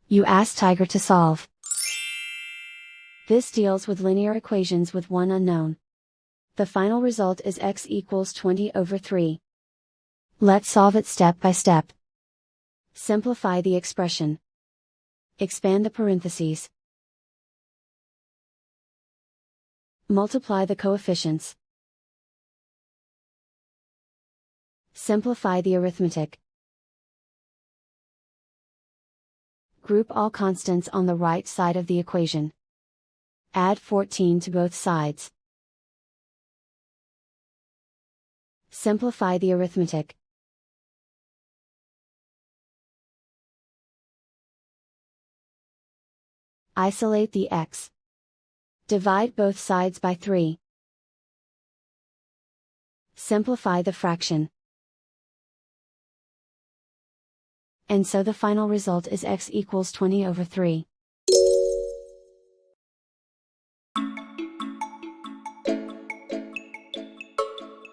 You ask Tiger to solve. This deals with linear equations with one unknown. The final result is x equals 20/3. Let's solve it step by step. Simplify the expression. Expand the parentheses. Multiply the coefficients. Simplify the arithmetic. Group all constants on the right side of the equation. Add 14 to both sides. Simplify the arithmetic. Isolate the x. Divide both sides by 3. Simplify the fraction. And so the final result is x equals 20/3.